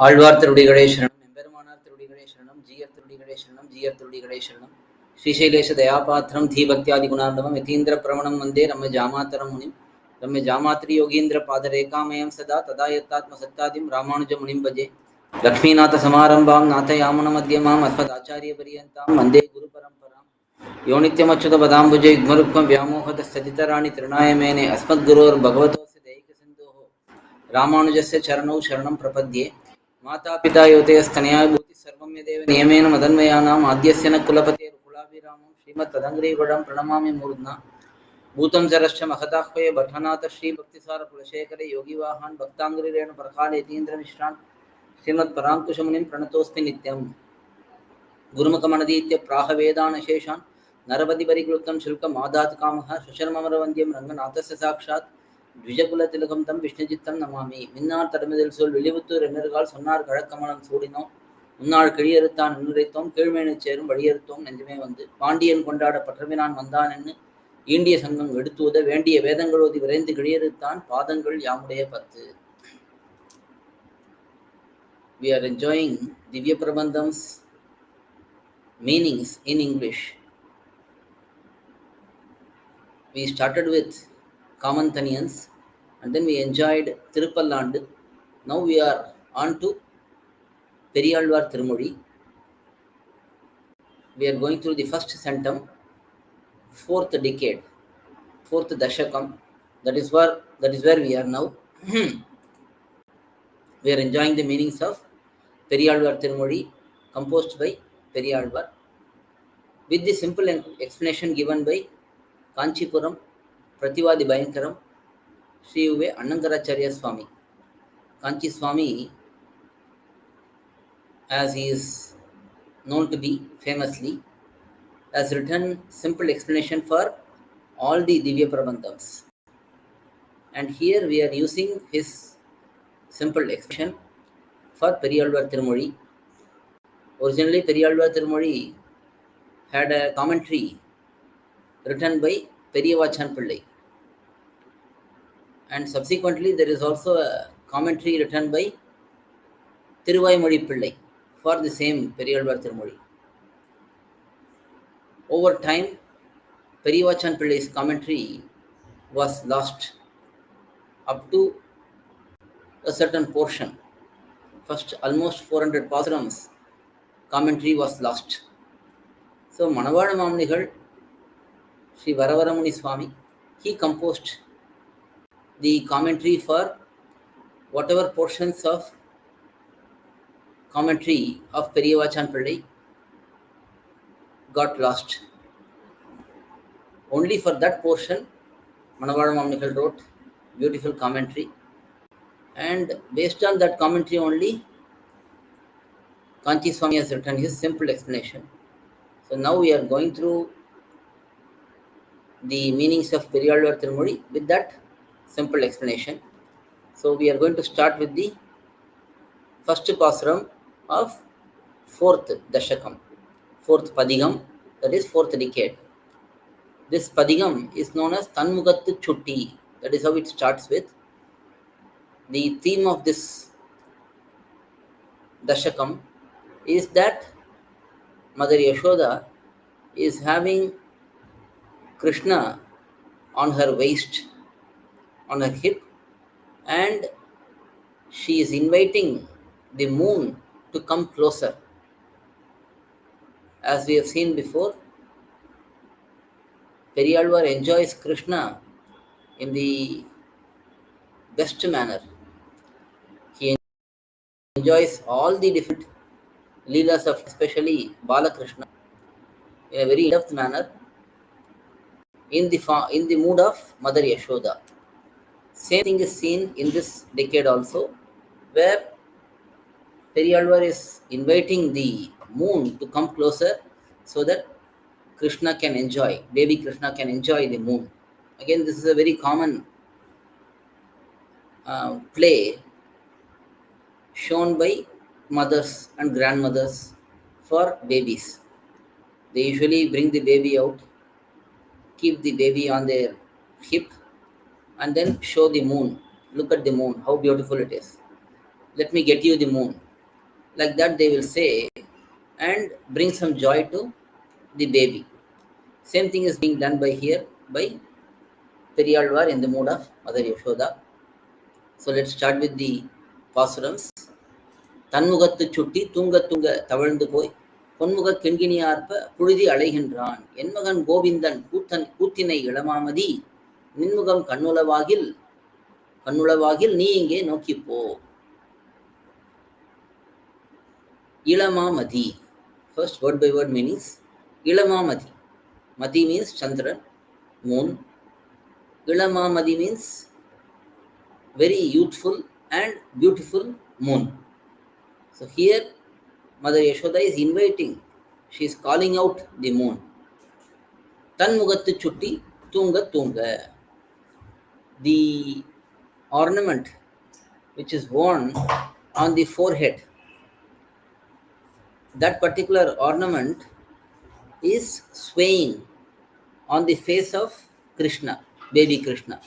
ஆழ்வார் திருடிகளே சரணம், எம்பெருமானார் திருடிகளே சரணம், ஜீயர் திருடிகளே சரணம், ஜீயர் திருடிகளே சரணம். ஸ்ரீசைலேஷ தயாபாத்திரம் தீபக்தியாதி குணார்ணவம் யதீந்திர பிரவணம் வந்தே ரம்ய ஜாமாத்தரம் முனிம் ரம்ய ஜாமாத்ரி யோகீந்திர பாதரேகாமயம் சதா ததா யத்தாத்ம சத்தாதிம் ராமானுஜ முனிம் பஜே. லக்ஷ்மீநாத சமாரம்பாம் நாதயாமுன மத்தியமாம் அஸ்மத் ஆச்சாரிய பரியந்தாம் வந்தே குரு பரம்பராம். யோ நித்யமச்சுத பதாம்புஜ யுக்மருக்மம் व्यामोहद स्थदितराणि तृणाय मेने अस्मद्गुरोर् भगवतोऽस्य दैकसिन्धोः रामानुजस्य चरणौ शरणं प्रपद्ये. माता पिता योतयस्तनया भूति सर्वं यदेव नियमेन मदन्वयानाम् आद्यस्य न कुलपतेर्कुलाभिरामं श्रीमत्तदङ्ग्रीगुडं प्रणमामि मूर्ध्ना. भूतं सरश्च महदाह्वये भट्टनाथ श्रीभक्तिसार कुलशेखरे योगिवाहान् भक्ताङ्ग्रिरेणु प्रकाले यतीन्द्रमिश्रान् श्रीमत्पराङ्कुशमुनिं प्रणतोऽस्मि नित्यं. गुरुमुखमनदीत्य प्राहवेदानशेषान् नरपतिपरिक्लुप्तं शुल्कम् आदात् कामः सुशर्ममरवन्द्यं रङ्गनाथस्य साक्षात् द्विजकुलतिलकं तं विष्णुचित्तं नमामि. மின்னார் தடமிதில் சொல் வெளிவுத்தூர் என்னர்கள் சொன்னார் கழக்கமலம் சூடினோம் முன்னாள் கிழியறுத்தான் நின்றுரைத்தோம் கீழ்மேனச் சேரும் வழியறுத்தோம் நெஞ்சமே வந்து பாண்டியன் கொண்டாட பற்றவினான் வந்தான் என்று ஈண்டிய சங்கம் எடுத்துவத வேண்டிய வேதங்களோதி விரைந்து கிழியறுத்தான் பாதங்கள் யாமுடைய பத்து. We are enjoying dhivyaprabandham's meanings in English. We started with common Thaniyans and then we enjoyed Tirupallandu. Now we are on to periyAzhwAr Thirumozhi. We are going through the first centum, fourth decade, fourth dashakam. That is where we are now. We are enjoying the meanings of periyAzhwAr Thirumozhi composed by periyAzhwAr with the simple explanation given by Kanchipuram Prativadi Bhayankaram Sri Uve Annankaracharya Swami. Kanchi Swami, as he is known to be famously, has written simple explanation for all the dhivyaprabandhams. And here we are using his simple explanation for periyAzhwAr Thirumozhi. Originally, periyAzhwAr Thirumozhi had a commentary written by Periyavachan Pillai. And subsequently, there is also a commentary written by Thiruvaimozhi Pillai for the same periyAzhwAr Thirumozhi. Over time, Periyavachan Pillai's commentary was lost up to a certain portion. First, almost 400 pAsurams commentary was lost. So, Manavada Mamanigal, Sri Varavaramuni Swami, he composed the commentary for whatever portions of commentary of Periyavachan Pillai got lost. Only for that portion, Manavada Mamanigal wrote beautiful commentary, and based on that commentary only, Kanchi Swami has written his simple explanation. So now we are going through the meanings of periyAzhwAr Thirumozhi with that simple explanation. So we are going to start with the first pasuram of fourth dashakam, fourth padigam, that is fourth decade. This padigam is known as mukaththu chutti. That is how it starts with. The theme of this dashakam is that Mother Yashoda is having Krishna on her waist, on her hip, and she is inviting the moon to come closer. As we have seen before, periyAzhwAr enjoys Krishna in the best manner. He enjoys all the different leelas of especially Balakrishna in a very in-depth manner in the mood of Mother Yashoda. Same thing is seen in this decade also, where periyAzhwAr is inviting the moon to come closer so that Krishna can enjoy, baby Krishna can enjoy the moon. Again, this is a very common play shown by mothers and grandmothers for babies. They usually bring the baby out, keep the baby on their hip, and then show the moon. Look at the moon, how beautiful it is. Let me get you the moon. Like that they will say and bring some joy to the baby. Same thing is being done by here by periyAzhwAr in the mood of Mother Yashoda. So let's start with the pAsurams. தன்முகத்து சுட்டி தூங்க தூங்க தவழ்ந்து போய் பொன்முகக் கிண்கிணியார்ப்ப புழுதி அலைகின்றான் என்மகன் கோவிந்தன் கூத்தினை இளமாமதி நின்முகம் கண்ணுளவாகில் நீ இங்கே நோக்கிப்போ. இளமாமதி, first word by word meanings. இளமாமதி, mati means Chandran, moon. இளமாமதி means very youthful and beautiful moon. So here Mother Yashoda is inviting, she is calling out the moon. Tanmugattu chutti tunga tunga. The ornament which is worn on the forehead, that particular ornament is swaying on the face of Krishna, baby Krishna.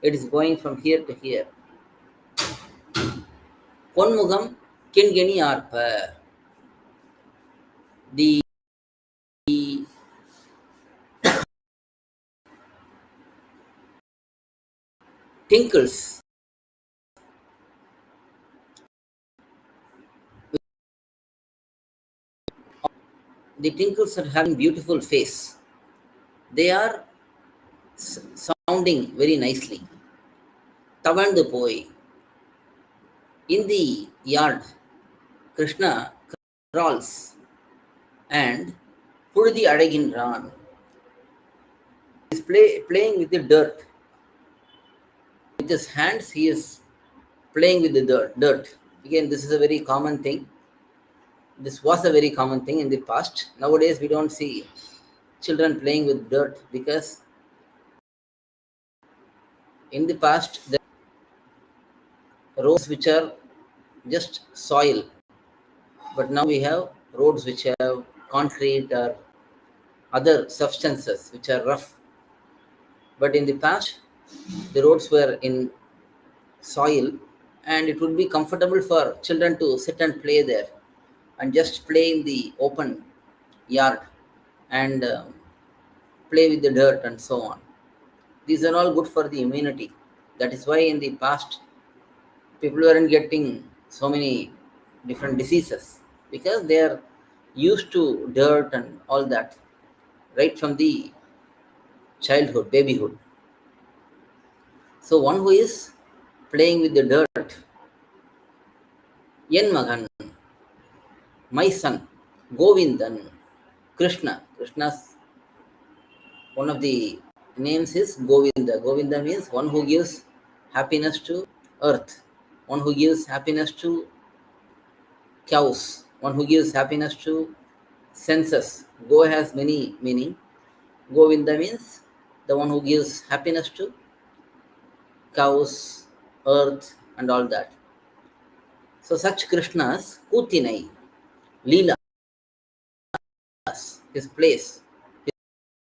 It is going from here to here. Ponmugam kingeni arpa. The tinkles are having beautiful face. They are sounding very nicely. Tavandu poi. In the yard, Krishna crawls and puludi adaginran. He is playing with the dirt. With his hands, he is playing with the dirt. Again, this is a very common thing. This was a very common thing in the past. Nowadays, we don't see children playing with dirt because in the past, there are roads which are just soil. But now we have roads which have concrete or other substances which are rough. But in the past, the roads were in soil and it would be comfortable for children to sit and play there and just play in the open yard and play with the dirt and so on. These are all good for the immunity. That is why in the past, people weren't getting so many different diseases because they are used to dirt and all that right from the childhood, babyhood. So one who is playing with the dirt, Yen Magan, my son, Govindan, Krishna's one of the names is Govinda. Govinda means one who gives happiness to earth, one who gives happiness to cows, one who gives happiness to senses. Go has many meaning. Govinda means the one who gives happiness to cows, earth, and all that. So such Krishna's Kutinai, Leelas, his place,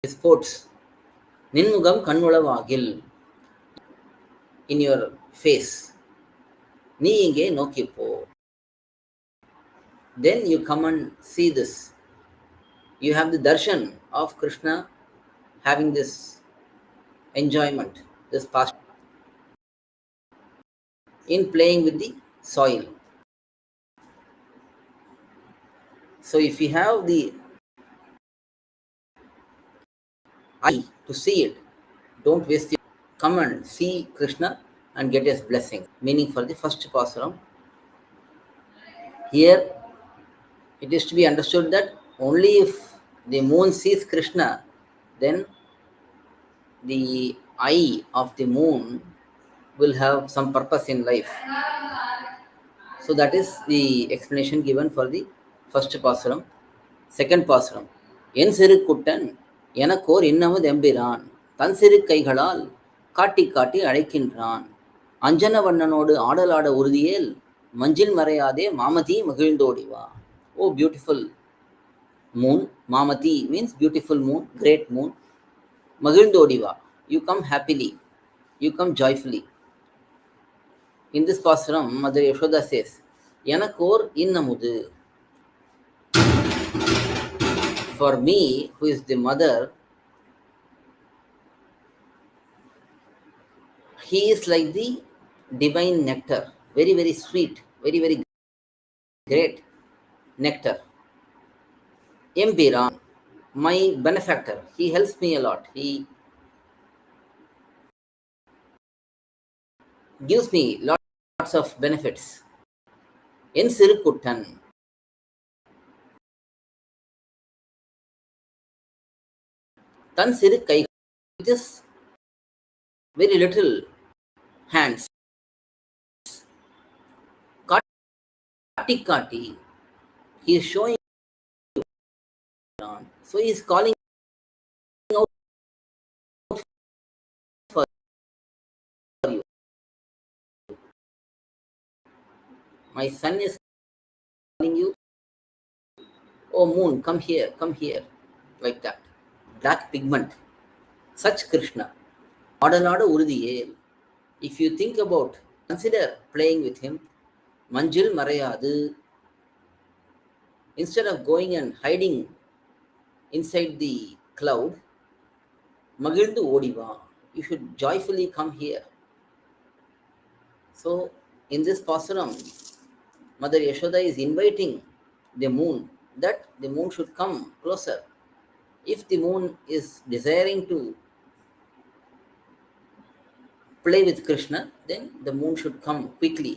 his sports, Ninmugam Kannulavagil, in your face, Ni inge nokipo. Then you come and see this. You have the darshan of Krishna having this enjoyment, this past in playing with the soil. So if you have the eye to see it, don't waste it. Come and see Krishna and get his blessing. Meaning for the first pasuram. Here it is to be understood that only if the moon sees Krishna, then the eye of the moon will have some purpose in life. So that is the explanation given for the first pasuram. Second pasuram. En siru kuttan எனக்கோர் இன்னமுது எம்பிரான் தன் சிறு கைகளால் காட்டி காட்டி அழைக்கின்றான் அஞ்சன வண்ணனோடு ஆடலாட உறுதியேல் மஞ்சில் மறையாதே மாமதி மகிழ்ந்தோடிவா. Oh beautiful moon, Mamati means beautiful moon, great moon. Magildodiva, you come happily, you come joyfully. In this pasuram, Mother Yashoda says, எனக்கோர் இன்னமுது. For me, who is the mother, he is like the divine nectar, very, very sweet, very, very great nectar. Empiran, my benefactor, he helps me a lot. He gives me lots of benefits. En sirukuttan, tan siru kai, with his very little hands, kati kati, he is showing on. So he is calling out for you. My son is calling you. Oh moon, come here, like that. Black pigment, such Krishna. ஆடலாட உறுதியேல். If you think about, consider playing with him. Manjil marayadu. Instead of going and hiding inside the cloud, magildu odiva. You should joyfully come here. So, in this pasuram, Mother Yashoda is inviting the moon, that the moon should come closer. If the moon is desiring to play with Krishna, then the moon should come quickly,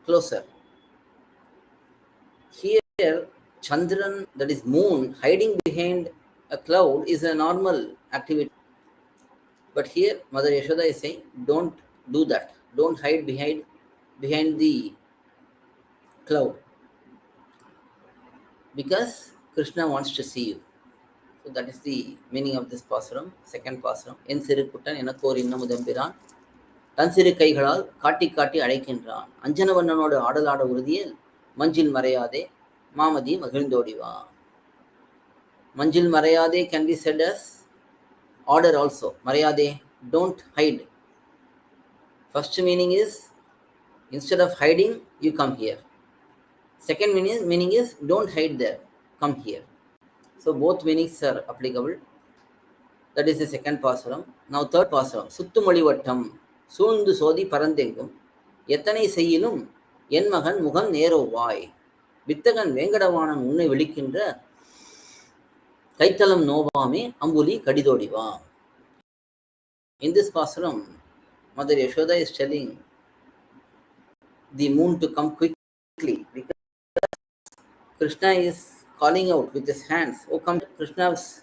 closer. Here, Chandran, that is moon, hiding behind a cloud is a normal activity. But here, Mother Yashoda is saying, don't do that. Don't hide behind the cloud. Because Krishna wants to see you. So that is the meaning of this pasuram, second pasuram. En sirukuttan enakkor innamudampiran, தன் சிறு கைகளால் காட்டி காட்டி அழைக்கின்றான். அஞ்சனவண்ணனோடு ஆடலாட உறுதியில் மஞ்சில் மறையாதே மாமதி மகிழ்ந்தோடிவா. மஞ்சில் மறையாதே can be said as order also. மறையாதே, don't hide. First meaning is, instead of hiding, you come here. Second meaning is, don't hide there, come here. So both meanings are applicable. That is the second pasuram. Now third pasuram. சுத்து மொழிவட்டம் சூழ்ந்து சோதி பரந்தெங்கும் எத்தனை செய்யினும் என் மகன் முகம் நேரோவாய். வித்தகன் வேங்கடவாணன் உன்னை விழிக்கின்ற கைத்தலம் நோவாமே அம்புலி கடிதோடிவா. In this pasuram, Mother Yashoda is telling the moon to come quickly, because Krishna is calling out with his hands. Oh, come! Krishna's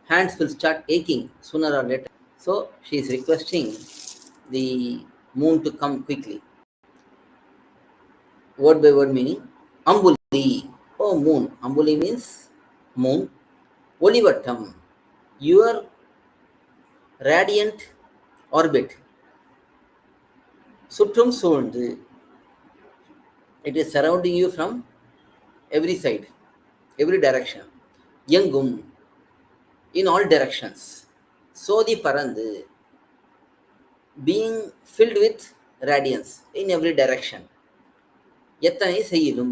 hands will start aching sooner or later. So she is requesting the moon to come quickly. Word by word meaning. Ambuli, oh moon. Ambuli means moon. Olivattam, your radiant orbit. Sutrum souldu, it is surrounding you from every side, every direction. Yangum, in all directions. Sodi parandu, being filled with radiance in every direction. Yattanai seiyilum.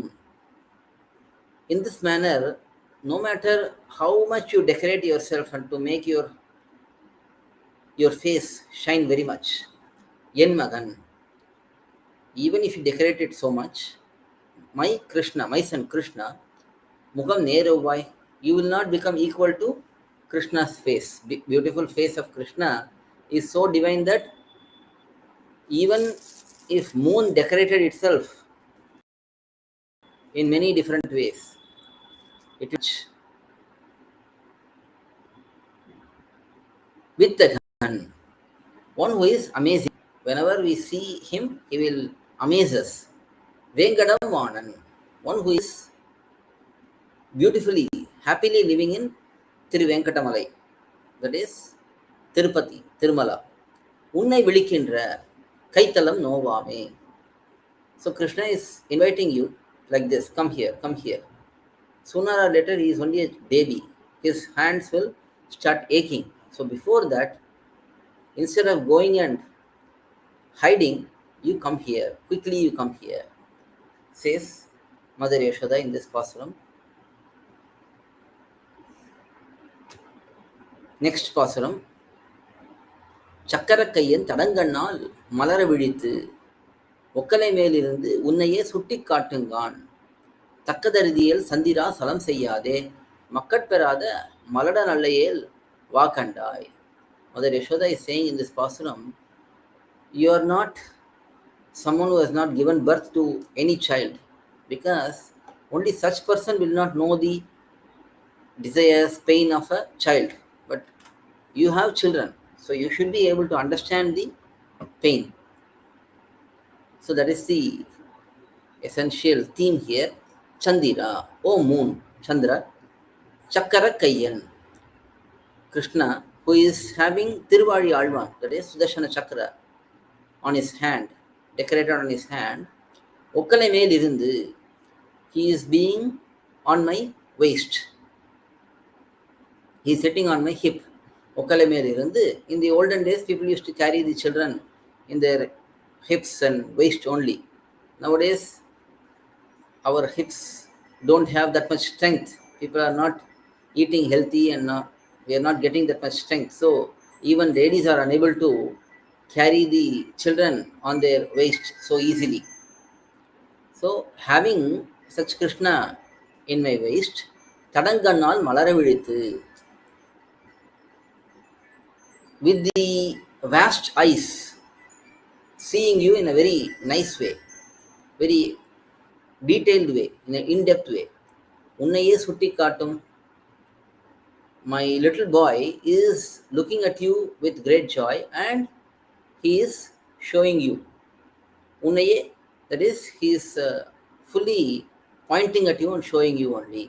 In this manner, no matter how much you decorate yourself and to make your face shine very much, yen magan, even if you decorate it so much, my Krishna, my son Krishna, mugam nerovai, you will not become equal to Krishna's face. Beautiful face of Krishna is so divine that even if moon decorated itself in many different ways, it will with the gun, one who is amazing. Whenever we see him, he will amaze us. Vengadam Vanan, one who is beautifully, happily living in Thiruvenkatamalai, that is Tirupati, Tirumala. Unnai vilikindra kaithalam novame. So Krishna is inviting you like this, come here, come here. Sooner or later, he is only a baby. His hands will start aching. So before that, instead of going and hiding, you come here. Quickly you come here. says Mother Yashoda in this pasuram. Next pasuram. சக்கரக்கையன் தடங்கண்ணால் மலர விழித்து ஒக்கலை மேலிருந்து உன்னையே சுட்டி காட்டுங்கான் தக்கதருதியல் சந்திரா சலம் செய்யாதே மக்கட்பெறாத மலட நல்லையேல் வாக்கண்டாய். Mother Yashoda is saying in this pasuram, you are not someone who has not given birth to any child, because only such person will not know the desires, pain of a child. But you have children, so you should be able to understand the pain. So that is the essential theme here. Chandira, O moon, Chandra, Chakara Kayyan, Krishna, who is having thiruvozhi, that is Sudarshana Chakra, on his hand, decorated on his hand. Okkale மேல் இருந்து, he is being on my waist. He is sitting on my hip. Okkale மேல் இருந்து. In the olden days, people used to carry the children in their hips and waist only. Nowadays, our hips don't have that much strength. People are not eating healthy and we are not getting that much strength. So even ladies are unable to carry the children on their waist so easily. So having such Krishna in my waist, தடங்கண்ணால் மலர விழித்து, with the vast eyes, seeing you in a very nice way, very detailed way, in an in-depth way. உன்னையே சுட்டி காட்டும். My little boy is looking at you with great joy and he is showing you. உன்னையே, that is, he is fully pointing at you and showing you only.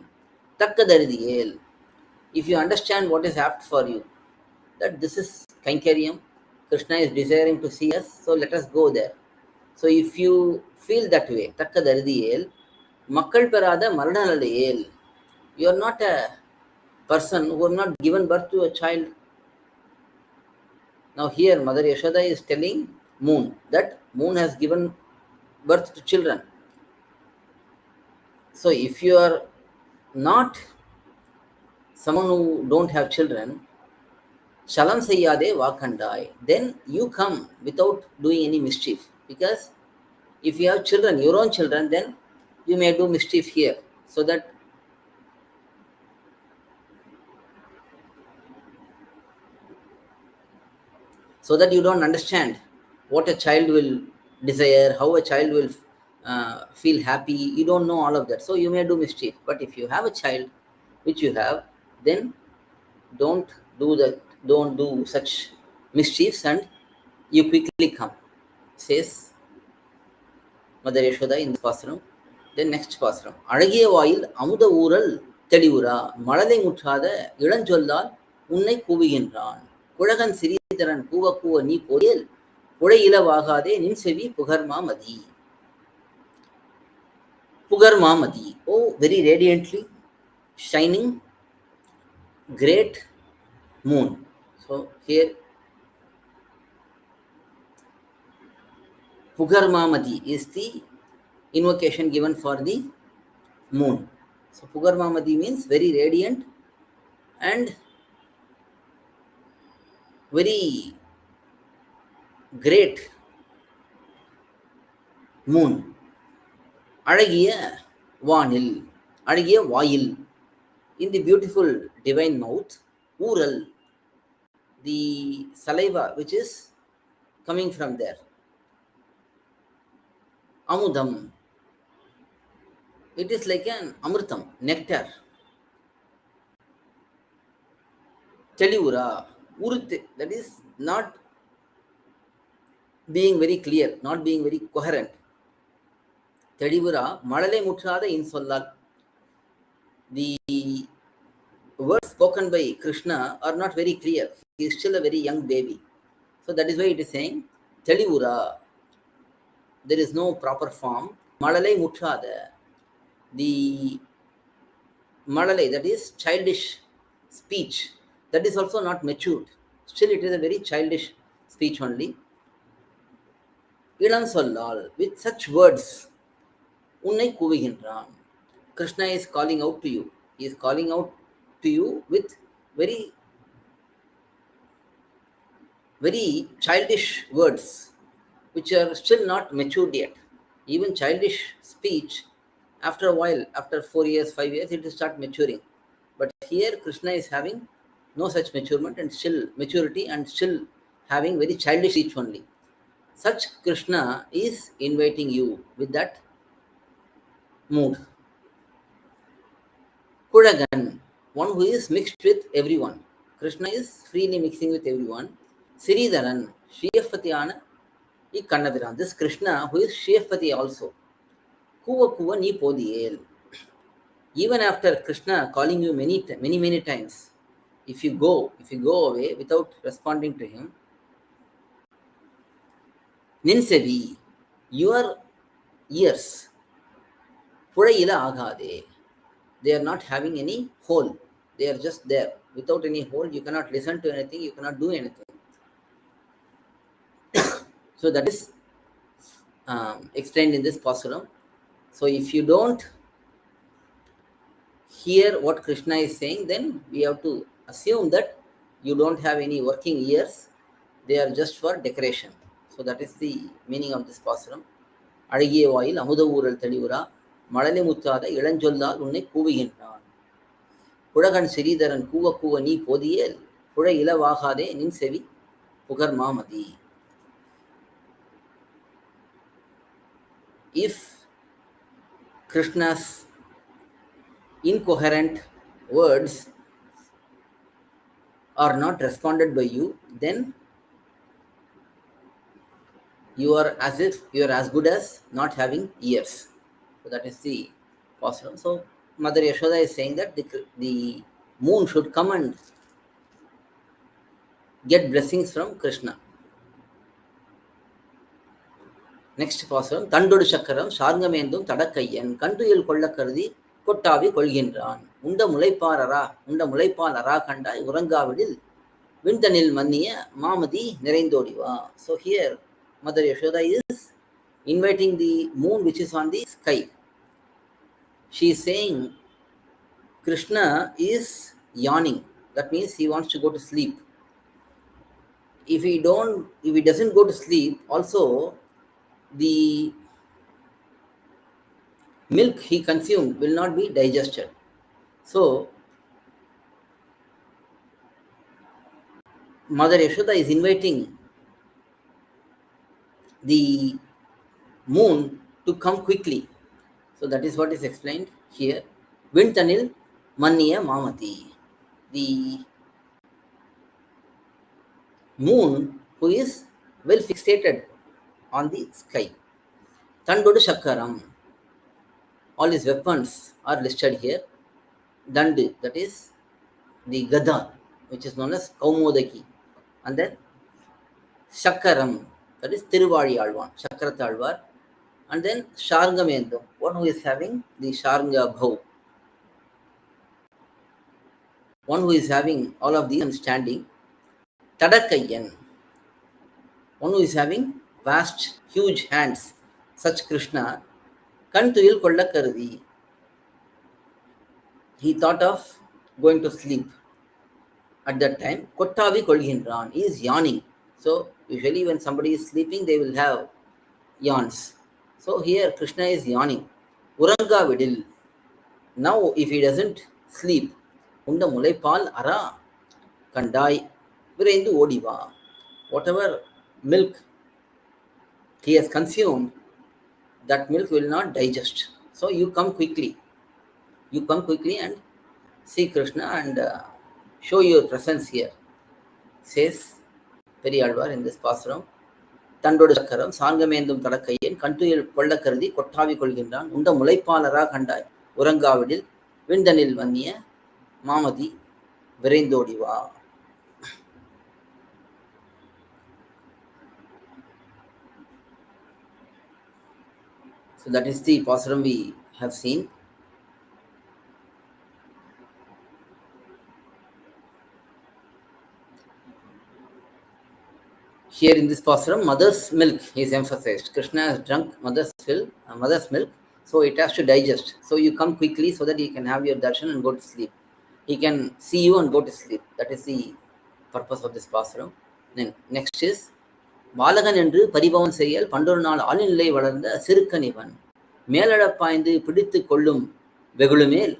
தக்கதருதியேல், if you understand what is apt for you, that this is Kainkaryam, Krishna is desiring to see us, so let us go there. So if you feel that way, தக்கதருதியேல், மக்கள் பெறாத மரணநலையேல், you are not a person who have not given birth to a child. Now here Mother Yashoda is telling moon that moon has given birth to children. So if you are not someone who don't have children, shalam seyyade vakandai, then you come without doing any mischief. Because if you have children, your own children, then you may do mischief here, so that you don't understand what a child will desire, how a child will feel happy. You don't know all of that, so you may do mischief. But if you have a child, which you have, then don't do that. Don't do such mischiefs, and you quickly come, says Mother Yashoda in the pasuram. Then next pasuram. அழகிய வாயில் அமுத ஊரல் தெளிவுரா மழலை முற்றாத இளஞ்சொல்லால் உன்னை கூவுகின்றான் குழகன் சிறிதரன் கூவ கூவ நீ போயேல் புழையிலவாகாதே நின் செவி புகர்மாமதி. Pugarmamati, oh, very radiantly shining, great moon. So here, Pugarmamati is the invocation given for the moon. So Pugarmamati means very radiant and very great moon. அழகிய வானில், அழகிய வாயில், in the beautiful divine mouth, ஊரல், the saliva which is coming from there, amudam, it is like an amritam, nectar, telivura, urute, that is not being very clear, not being very coherent. தெளிவுரா மழலை முற்றாத இன்சொல்லால், the words spoken by Krishna are not very clear. He is still a very young baby. So that is why it is saying தெளிவுரா. There is no proper form. மழலை முற்றாத, the மழலை, that is childish speech, that is also not matured. Still it is a very childish speech only. இளம் சொல்லால், with such words, உன்னை கூவுகின்றான். Krishna is calling out to you. He is calling out to you with very, very childish words, which are still not matured yet. Even childish speech, after a while, after 4 years, 5 years, it will start maturing. But here Krishna is having no such maturity and still having very childish speech only. Such Krishna is inviting you with that mood. Kudagan, one who is mixed with everyone. Krishna is freely mixing with everyone. Sridharan, Shriyapatiyana Kannabiran. This Krishna who is Shriyapati also. Kuva kuva ni podiyel. Even after Krishna calling you many times, if you go away without responding to him, Ninsevi, your ears, Purayila agade, they are not having any hole. They are just there. Without any hole, you cannot listen to anything, you cannot do anything. So that is explained in this pasuram. So if you don't hear what Krishna is saying, then we have to assume that you don't have any working ears. They are just for decoration. So that is the meaning of this pasuram. அழகிய வாயில் அமுத ஊரல் தெளிவுரா மழலை முத்தாத இளஞ்சொல்லால் உன்னை கூவுகின்றான். புழகன் சிறீதரன் கூவ கூவ நீ போதியேல் புழ இலவாகாதே நின் செவி புகர் மாமதி. If Krishna's incoherent words are not responded by you, then you are as good as not having ears. So that is the pasuram. So Mother Yashoda is saying that the moon should come and get blessings from Krishna. Next pasuram, Tandodu Chakaram Sarngamendum Tadakayyan Kanduyil Kolla Kardi Kottavi Kolgindran. Unda Mulaipal Ara Kanda Urangavidil Vintanil Mania Mamadi Nerendodiva. So here Mother Yashoda is inviting the moon which is on the sky. She is saying Krishna is yawning. That means he wants to go to sleep. If he doesn't go to sleep, also the milk he consumed will not be digested. So Mother Yashoda is inviting the moon to come quickly. So that is what is explained here. Vintanil Manniya Mamati. The moon who is well fixated on the sky. Tandodu Chakaram. All his weapons are listed here. Dandu, that is the Gada, which is known as Kaumodaki. And then Chakaram, that is TiruvazhwAr, Chakrathalvar. And then Sharngamendum, one who is having the Sharnga Bhau. One who is having all of these and standing. Tadakayyan, one who is having vast, huge hands. Such Krishna, Kantuyil Kolla Kardi. He thought of going to sleep. At that time, Kottavi Kolgindran, he is yawning. So usually when somebody is sleeping, they will have yawns. So here Krishna is yawning. Uranga Vidil. Now if he doesn't sleep, Unda Mulaipal Ara Kandai Virendu Odiva. Whatever milk he has consumed, that milk will not digest. So you come quickly. You come quickly and see Krishna and show your presence here, says periyAzhwAr in this pasuram. Tandodu Chakaram Sarngamendum Tadakayyan Kantuyil Kolla Kardi Kottavi Kolgindran Unda Mulaipallara Kandai Urangavidil Vindanil Manniya Mamadi Virendodiva. So that is the pasuram we have seen. Here in this pasuram, mother's milk is emphasized. Krishna has drunk mother's milk. So it has to digest. So you come quickly so that you can have your darshan and go to sleep. He can see you and go to sleep. That is the purpose of this pasuram. Then next is பாலகன் என்று பரிபவம் செய்யல் பண்டொரு நாள் ஆளிநிலை வளர்ந்த சிறுக்கன் இவன் மேலடப்பாய்ந்து பிடித்து கொள்ளும் வெகுளுமேல்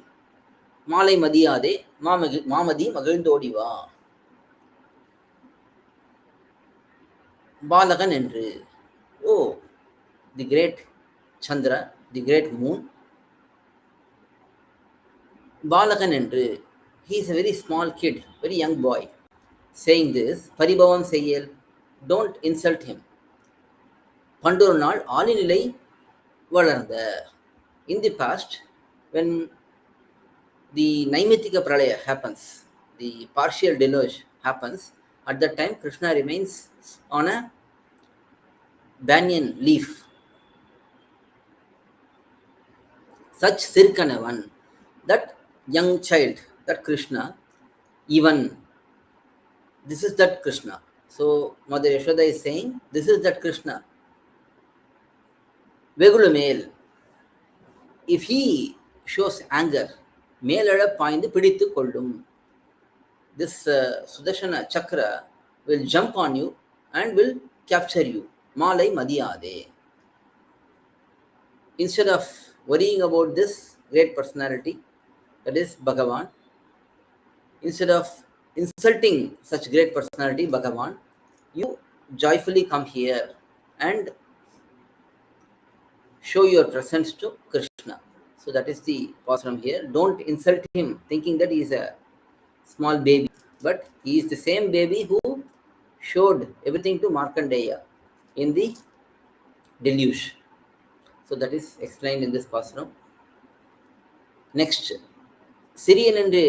மாலை மதியாதே மாமதி மகிழ்ந்தோடிவா. பாலகன் என்று, oh, the great Chandra, the great moon. பாலகன் என்று, he is a very small kid, very young boy, saying this. பரிபவம் செய்யல், don't insult him. பண்டொரு நாள் ஆளிநிலை வளர்ந்த, in the past, when the Naimitika Pralaya happens, the partial deluge happens, at that time Krishna remains on a banyan leaf. Such Sirkanavan, that young child, that Krishna, even this is that Krishna. So Mother Yashoda is saying, this is that Krishna. Vegulumel, if he shows anger, மேலட பாய்ந்து பிடித்து கொள்ளும். This Sudarshana Chakra will jump on you and will capture you. Malai madiyade. Instead of worrying about this great personality, that is Bhagavan, instead of insulting such great personality, Bhagavan, you joyfully come here and show your presence to Krishna. So that is the pasuram here. Don't insult him thinking that he is a small baby, but he is the same baby who showed everything to Markandeya in the deluge. So that is explained in this pasuram. Next, சிறியன் என்று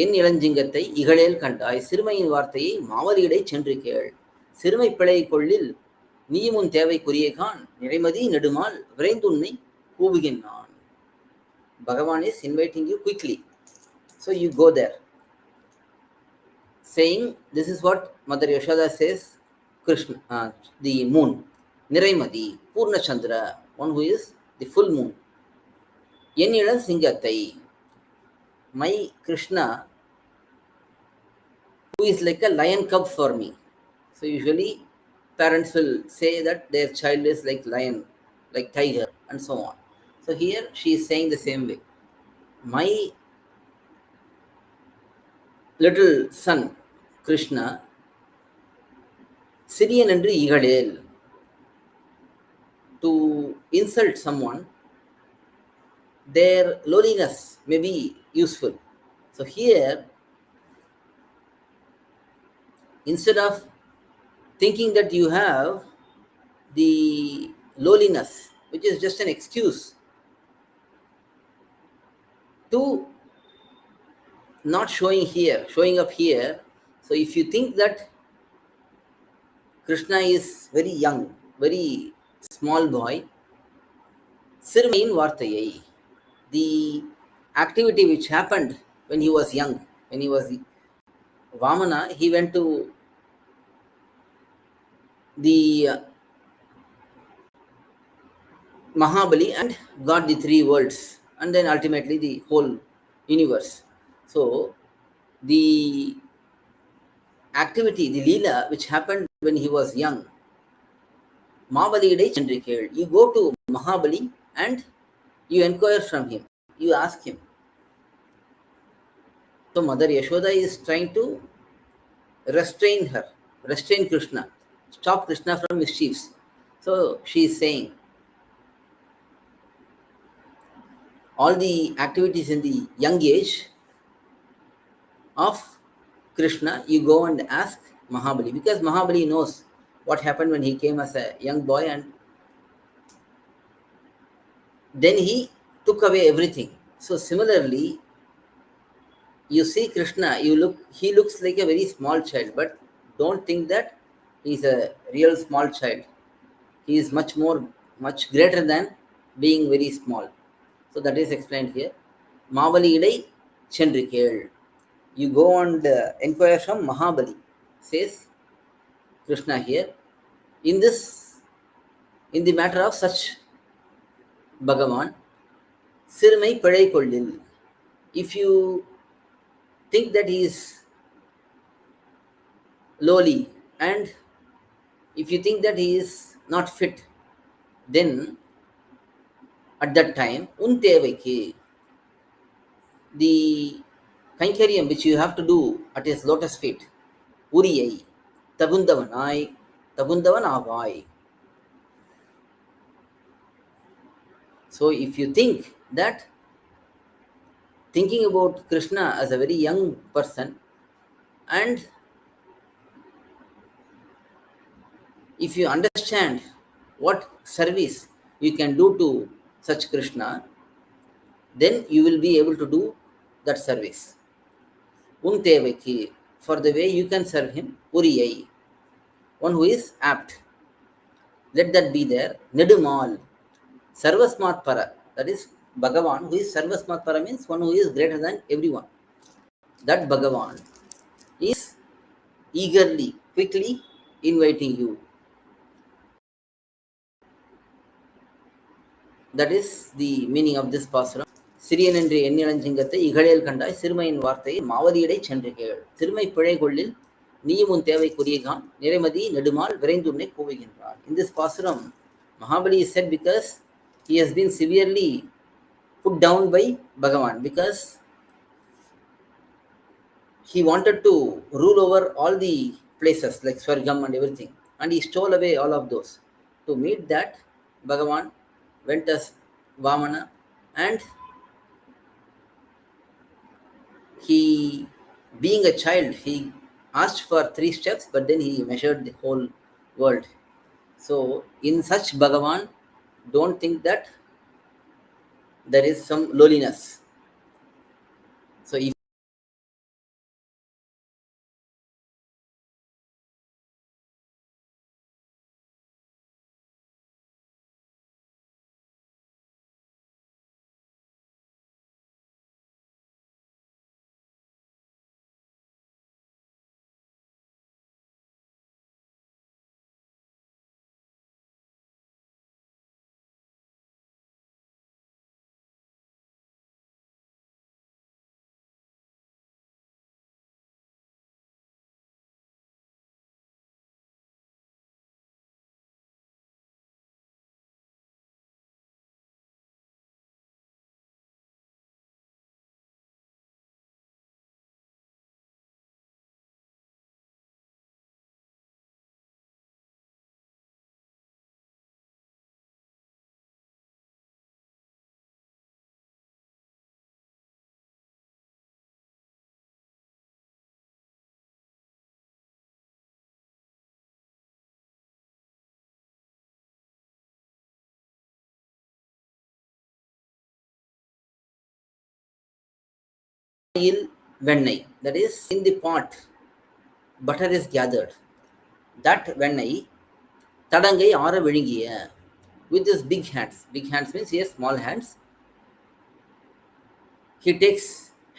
என் இளஞ்சிங்கத்தை இகழேல் கண்டாய் சிறுமையின் வார்த்தையை மாவலியிடை சென்று கேள் சிறுமை பிழை கொள்ளில் நீயும் உன் தேவைக்குரியகான் நிறைமதி நெடுமால் விரைந்துன்னை கூவுகின்றான். Bhagavan is inviting you quickly. So you go there. Saying, this is what Mother Yashoda says, Krishna, the moon, Niraimadi, Purna Chandra, one who is the full moon. Yenilan Singatai, my Krishna, who is like a lion cub for me. So usually parents will say that their child is like lion, like tiger, and so on. So here she is saying the same way. My little son, Krishna, Siriyan endru igalel, to insult someone, their lowliness may be useful. So here, instead of thinking that you have the lowliness, which is just an excuse to not showing up here. So if you think that Krishna is very young, very small boy, Sirmayin Vartayai, the activity which happened when he was young, when he was Vamana, he went to the Mahabali and got the 3 worlds, and then ultimately the whole universe. So the activity, the Leela which happened when he was young, Mahabaliyidai Chandrikal, you go to Mahabali and you inquire from him, you ask him. So Mother Yashoda is trying to restrain Krishna, stop Krishna from mischiefs. So she is saying, all the activities in the young age of Krishna, you go and ask Mahabali, because Mahabali knows what happened when he came as a young boy, and then he took away everything. So similarly, you see Krishna, he looks like a very small child, but don't think that he is a real small child. He is much greater than being very small. So that is explained here. Mahabaliyidai Chandrikal, you go and inquire from Mahabali, says Krishna here. In the matter of such Bhagavan, சிறுமை பிழை கொள்ளில். If you think that he is lowly and if you think that he is not fit, then at that time உன் தேவைக்கு, the கைங்கரியம் which you have to do at his lotus feet, உரியை தகுந்தவனாய் தகுந்தவன் ஆவாய். So if you think that thinking about Krishna as a very young person, and if you understand what service you can do to such Krishna, then you will be able to do that service. உன் தேவைக்கு, for the way you can serve him, உரியை, one who is apt, let that be there. Nedumal, sarvasmat para, that is Bhagavan, who is sarvasmat para means one who is greater than everyone. That Bhagavan is eagerly, quickly inviting you. That is the meaning of this pasuram. சிறியன் என்று எண்ணிலஞ்சிங்கத்தை இகழேல் கண்டாய், சிறுமையின் வார்த்தையை மாவதியடை சென்று கேள். சிறுமை பிழை கொள்ளில் நீயும் உன் தேவைக்குரியகான், நிறைமதி நெடுமால் விரைந்துன்னை கூவுகின்றான். In this pasuram, Mahabali is said because he has been severely put down by Bhagavan, because he wanted to rule over all the places like Swargam and everything, and he stole away all of those. To meet that, Bhagavan went as Vamana, and he, being a child, he asked for 3 steps, but then he measured the whole world. So in such Bhagavan, don't think that there is some lowliness. So if வெண்ணெய், that is in the pot butter is gathered, that வெண்ணெய் தடங்கை ஆற விழுங்கிய, with his big hands means he has small hands, he takes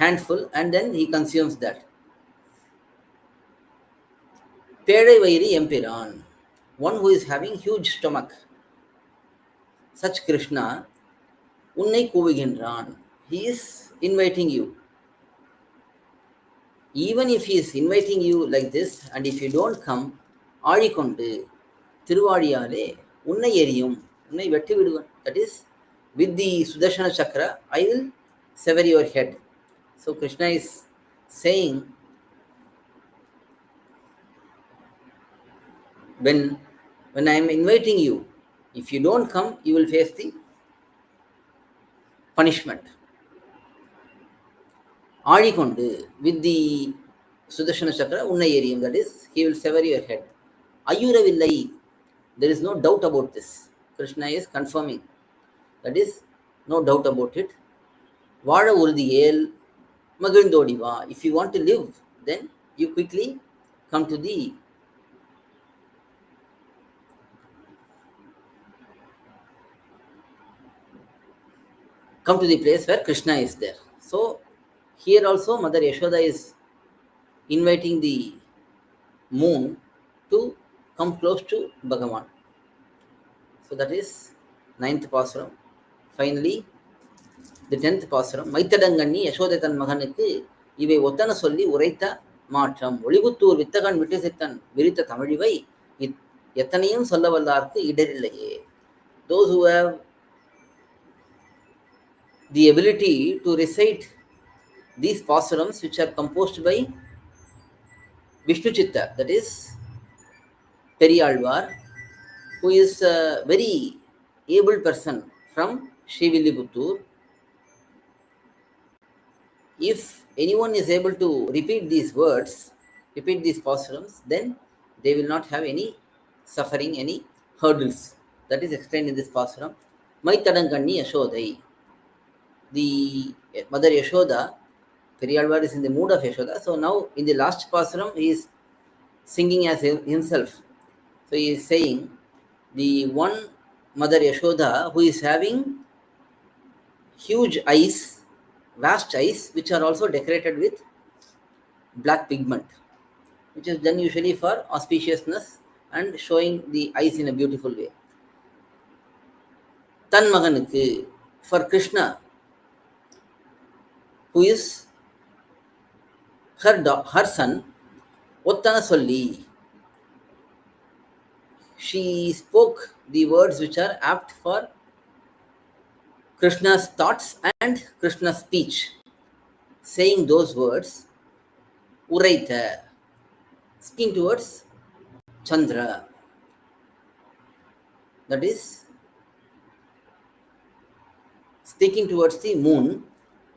handful and then he consumes that. பேழை வயிறு எம்பிரான், one who is having huge stomach, such Krishna உன்னை கூவுகின்றான், he is inviting you. Even if he is inviting you like this, and if you don't come, ஆழிக்கொண்டு திருவாழியாலே உன்னை எரியும், உன்னை வெட்டி விடுவன், that is with the Sudarshana chakra I will sever your head. So Krishna is saying, when I am inviting you, if you don't come, you will face the punishment. ஆழிக்கொண்டு with the Sudarshana chakra உன்னை எரியும், that is he will sever your head. ஐயுறவில்லை, there is no doubt about this. Krishna is confirming, that is no doubt about it. வாழ உறுதியேல் மகிழ்ந்தோடி வா, if you want to live, then you quickly come to the place where Krishna is there. So here also Mother Yashoda is inviting the moon to come close to Bhagavan. So that is 9th pasuram. Finally, The 10th பாசுரம், மைத்தடங்கண்ணி யசோதை தன் மகனுக்கு இவை ஒத்தன சொல்லி உரைத்த மாற்றம். ஒளிபுத்தூர் வித்தகன் விட்டு சித்தன் விரித்த தமிழிவை எத்தனையும் சொல்ல வல்லார்க்கு இடரில்லையே. Those who have the ability to recite these pAsurams, which are composed by Vishnu Chitta, that is periyAzhwAr, who is a very able person from Srivilliputturu. If anyone is able to repeat these words, repeat these pAsurams, then they will not have any suffering, any hurdles. That is explained in this pAsuram. Maithadanganni Yashodai. The mother Yashoda, periyAzhwAr is in the mood of Yashoda. So now in the last pAsuram, he is singing as himself. So he is saying, the one mother Yashoda who is having huge eyes, vast eyes, which are also decorated with black pigment, which is done usually for auspiciousness and showing the eyes in a beautiful way. Tan Maganukku, for Krishna, who is her son, Ottana Solli. She spoke the words which are apt for Krishna's thoughts and Krishna's speech. Saying those words, Uraitha, speaking towards Chandra, that is speaking towards the moon.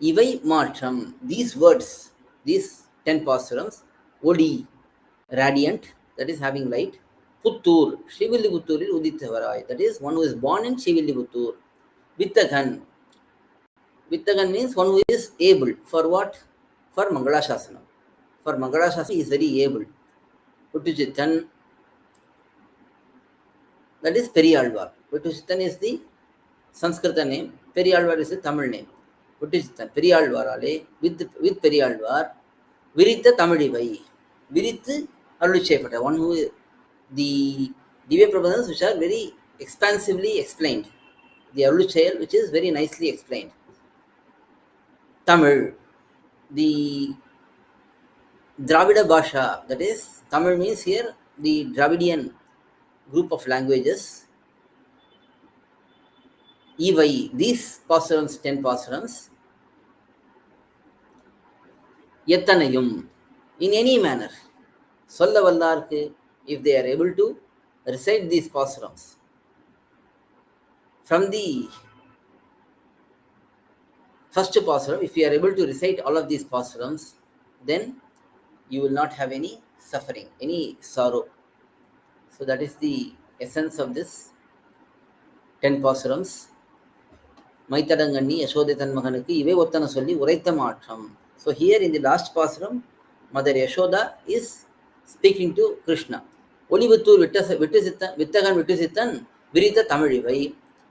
Ivai Matram, these words, these 10 pAsurams, Odi, radiant, that is having light. Puttur, Srivilliputturiil Udithavarai, that is one who is born in Srivilliputturu. Vittagan, Vittagan means one who is able. For what? For Mangalashasanam. For Mangalashasanam, he is very able. Vittuchittan, that is periyAzhwAr. Vittuchittan is the Sanskrita name, periyAzhwAr is the Tamil name. Vittuchittan, periyAzhwArale, with periyAzhwAr, viritha tamizhivai, virithu arulicheyapata, one who, the dhivyaprabandhams which are very expansively explained, the arulicheyal which is very nicely explained. Tamil, the Dravida Bhasha, that is Tamil means here the Dravidian group of languages. Ivai, these pAsurams, 10 pAsurams, Yattanayum, in any manner, Solla Vallarku, if they are able to recite these pAsurams from the first pAsuram, if you are able to recite all of these pAsurams, then you will not have any suffering, any sorrow. So that is the essence of this 10 pAsurams. Maithadanganni Yashodai தன் மகனுக்கு இவை ஒத்தன சொல்லி உரைத்த மாற்றம். So here in the last pAsuram, Mother Yashoda is speaking to Krishna. ஒளிபுத்தூர் வித்தகன் விட்டு சித்தன் விரித்த தமிழிவை,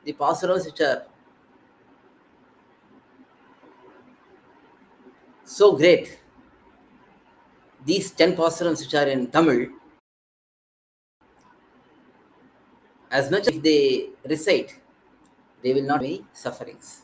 the pAsurams which are so great, these 10 pAsurams which are in Tamil, as much as they recite, they will not be sufferings.